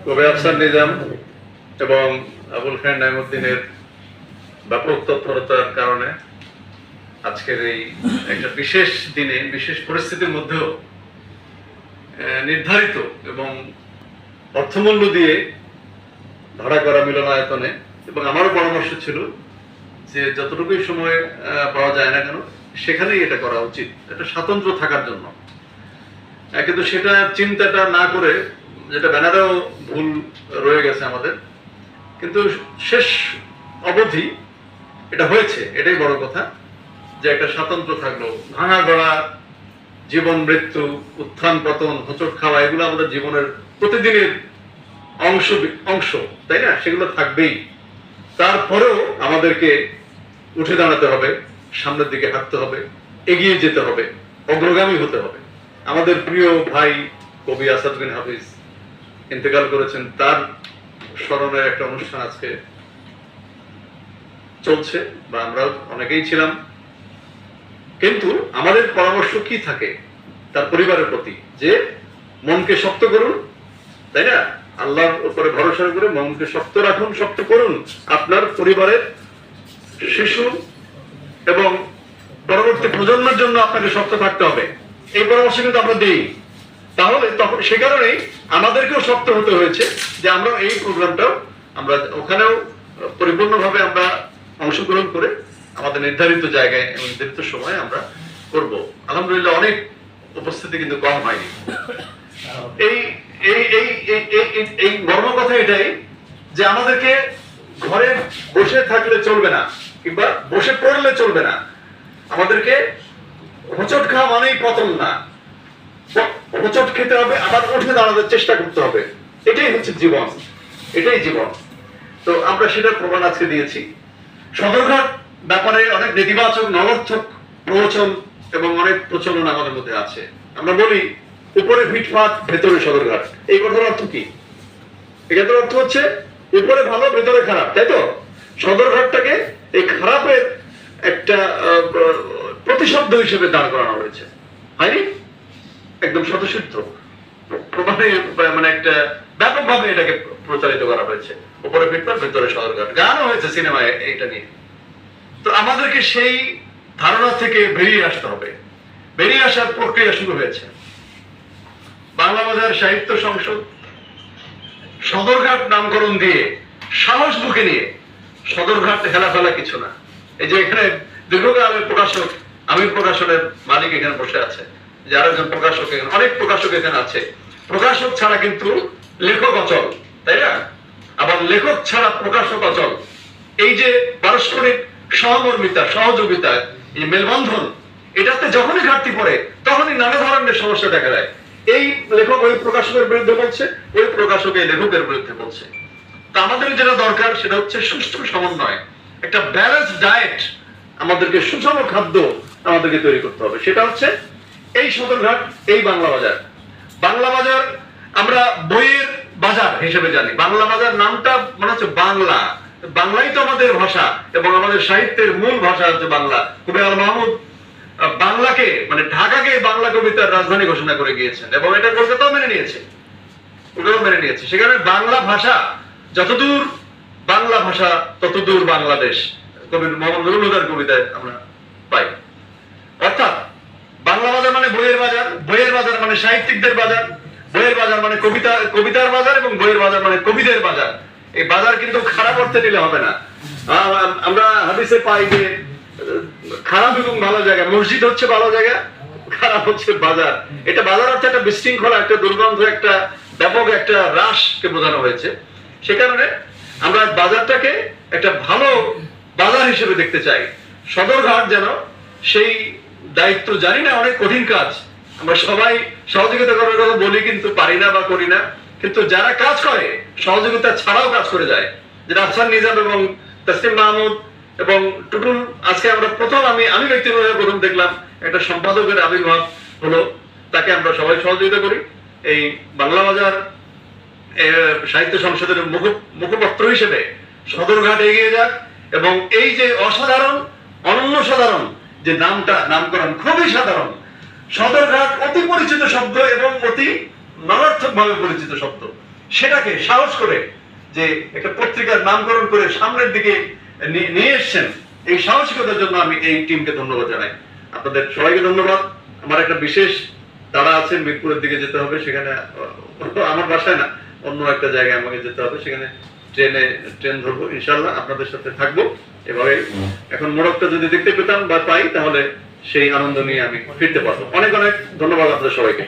কবি আফসার নিজাম এবং আবুল খায়ের নাইমুদ্দিনের ব্যাপক তৎপরতার কারণে আজকের এই একটা বিশেষ দিনে বিশেষ পরিস্থিতির মধ্যেও নির্ধারিত এবং অর্থমূল্য দিয়ে ভাড়া করা মিলনায়তনে, এবং আমারও পরামর্শ ছিল যে যতটুকুই সময় পাওয়া যায় না কেন সেখানেই এটা করা উচিত, এটা স্বাতন্ত্র্য থাকার জন্য। কিন্তু সেটা চিন্তাটা না করে, যেটা ব্যানারেও ভুল রয়ে গেছে আমাদের, কিন্তু শেষ অবধি এটা হয়েছে, এটাই বড় কথা, যে একটা স্বাতন্ত্র্য থাকলো। ভাঙা গড়া জীবন, মৃত্যু, উত্থান পতন, হোঁচট খাওয়া, এগুলো আমাদের জীবনের প্রতিদিনের অংশ, তাই না? সেগুলো থাকবেই। তারপরেও আমাদেরকে উঠে দাঁড়াতে হবে, সামনের দিকে হাঁটতে হবে, এগিয়ে যেতে হবে, অগ্রগামী হতে হবে। আমাদের প্রিয় ভাই কবি আসাদ বিন হাফিজ ইন্তেকাল করেছেন, তার স্মরণের একটা অনুষ্ঠান আজকে চলছে, বা আমরা অনেকেই ছিলাম। কিন্তু আমাদের পরামর্শ কি থাকে তার পরিবারের প্রতি? যে মনকে শক্ত করুন, তাই না? আল্লাহর উপরে ভরসা করে মনকে শক্ত রাখুন, শক্ত করুন আপনার পরিবারের শিশু এবং পরবর্তী প্রজন্মের জন্য আপনাকে শক্ত থাকতে হবে। এই পরামর্শ কিন্তু আমরা দিই। তাহলে তখন সে কারণেই আমাদেরকেও শক্ত হতে হয়েছে যে আমরা এই প্রোগ্রামটাও আমরা ওখানেও পরিপূর্ণভাবে আমরা অংশগ্রহণ করে আমাদের নির্ধারিত জায়গায় এবং নির্ধারিত সময়ে আমরা করব। আলহামদুলিল্লাহ অনেক উপস্থিতি কিন্তু কম হয়নি। এই এই এই এই মর্ম কথা এটাই যে আমাদেরকে ঘরে বসে থাকলে চলবে না, কিংবা বসে পড়লে চলবে না। আমাদেরকে হোঁচট খাওয়া মানেই পতন না, হোঁচট খেতে হবে, আবার উঠে দাঁড়ানোর চেষ্টা করতে হবে। এটাই হচ্ছে জীবন, এটাই জীবন। তো আমরা সেটার প্রমাণ আজকে দিয়েছি। সদরঘাট ব্যাপারে অনেক নেতিবাচক নগর্থক প্রবচন এবং অনেক প্রচলন আমাদের মধ্যে আছে। আমরা বলি উপরে ফিটফাট ভেতরে সদরঘাট। এই কথার অর্থ কি? এটার অর্থ হচ্ছে উপরে ভালো ভেতরে খারাপ, তাই তো? সদরঘাটটাকে এই খারাপের একটা প্রতিশব্দ হিসেবে দাঁড় করানো হয়েছে, হয়নি? একদম স্বতঃসিদ্ধ প্রমাণে, মানে একটা ব্যাপকভাবে এটাকে প্রচারিত করা হয়েছে। উপরে ফিটফাট ভেতরে সদরঘাট, গানও হয়েছে সিনেমায় এইটা নিয়ে। তো আমাদেরকে সেই ধারণা থেকে বেরিয়ে আসতে হবে। বেরিয়ে আসার প্রক্রিয়া শুরু হয়েছে। বাংলা বাজার সাহিত্য সংসদ সদরঘাট নামকরণ দিয়ে সাহস বুকে নিয়ে, সদরঘাট হেলাফেলা কিছু না। এই যে এখানে দীর্ঘকালের প্রকাশক আমির প্রকাশনের মালিক এখানে বসে আছে, যে আরেকজন প্রকাশক, এখানে অনেক প্রকাশক এখানে আছে। প্রকাশক ছাড়া কিন্তু লেখক অচল, তাই না? আবার লেখক ছাড়া প্রকাশক অচল। এই যে পারস্পরিক সহমর্মিতা, সহযোগিতা, এই মেলবন্ধন, এটাতে যখনই ঘাটতি পড়ে তখনই নানা ধরনের সমস্যা দেখা দেয়। এই লেখক ওই প্রকাশকের বিরুদ্ধে বলছে, ওই প্রকাশক এই লেখকের বিরুদ্ধে বলছে। তা আমাদের যেটা দরকার সেটা হচ্ছে সুষ্ঠু সমন্বয়, একটা ব্যালেন্স ডায়েট। আমাদেরকে সুষম খাদ্য আমাদেরকে তৈরি করতে হবে। সেটা হচ্ছে এই সদরঘাট, এই বাংলা বাজার। বাংলা বাজার আমরা বইয়ের বাজার হিসেবে জানি। বাংলা বাজার নামটা মনে হচ্ছে বাংলা, বাংলাই তো আমাদের ভাষা এবং আমাদের সাহিত্যের মূল ভাষা হচ্ছে বাংলা। কবি আল মাহমুদ বাংলাকে, মানে ঢাকাকে বাংলা কবিতার রাজধানী ঘোষণা করে গিয়েছেন, এবং এটা কলকাতাও মেনে নিয়েছে, কলকাতাও মেনে নিয়েছে। সেখানে বাংলা ভাষা যতদূর বাংলা ভাষা ততদূর বাংলাদেশ, কবি মোহাম্মদ নুরুল হুদার কবিতায় আমরা পাই। অর্থাৎ বাংলা বাজার মানে বইয়ের বাজার, বইয়ের বাজার মানে সাহিত্যিকদের বাজার, বইয়ের বাজার মানে কবিতার বাজার, এবং বইয়ের বাজার মানে কবিদের বাজার। এই বাজার কিন্তু খারাপ অর্থে নিলে হবে না। আমরা হাদিসে পাই যে খারাপ এবং ভালো জায়গা, মসজিদ হচ্ছে ভালো জায়গা, খারাপ হচ্ছে বাজার। এটা বাজার হচ্ছে একটা বিশৃঙ্খলা, একটা দুর্গন্ধ, একটা ব্যাপক একটা হ্রাসকে বোঝানো হয়েছে। সে কারণে আমরা বাজারটাকে একটা ভালো বাজার হিসেবে দেখতে চাই। সদরঘাট যেন সেই দায়িত্ব, জানি না অনেক কঠিন কাজ, আমরা সবাই সহযোগিতা করার কথা বলি কিন্তু পারি না বা করি না। কিন্তু যারা কাজ করে সহযোগিতা ছাড়াও কাজ করে যায়, যেটা আফসার নিজাম এবং তাসলিম মাহমুদ এবং টুটুল। আজকে আমরা প্রথম, আমি ব্যক্তিগতভাবে প্রথম দেখলাম একটা সম্পাদকের আবির্ভাব হলো, তাকে আমরা সবাই সহযোগিতা করি। এই বাংলা বাজার সাহিত্য সংসদের মুখপত্র হিসেবে সদরঘাট এগিয়ে যাক, এবং এই যে অসাধারণ, অনন্য সাধারণ যে নামকরণ, খুবই সাধারণ। সদরঘাট অতি পরিচিত শব্দ এবং অতি নগার্থক ভাবে পরিচিত শব্দ। সেটাকে সাহস করে যে একটা পত্রিকার নামকরণ করে সামনের দিকে নিয়ে এসছেন, এই সাহসিকতার জন্য আমি এই টিমকে ধন্যবাদ জানাই। আপনাদের সবাইকে ধন্যবাদ। আমার একটা বিশেষ তাড়া আছে, মিরপুরের দিকে যেতে হবে, সেখানে আমার বাসায় না, অন্য একটা জায়গায় আমাকে যেতে হবে, সেখানে ট্রেন ধরবো, ইনশাল্লাহ আপনাদের সাথে থাকবো এভাবে। এখন মোড়কটা যদি দেখতে পেতাম বা পাই, তাহলে সেই আনন্দ নিয়ে আমি ফিরতে পারবো। অনেক অনেক ধন্যবাদ আপনাদের সবাইকে।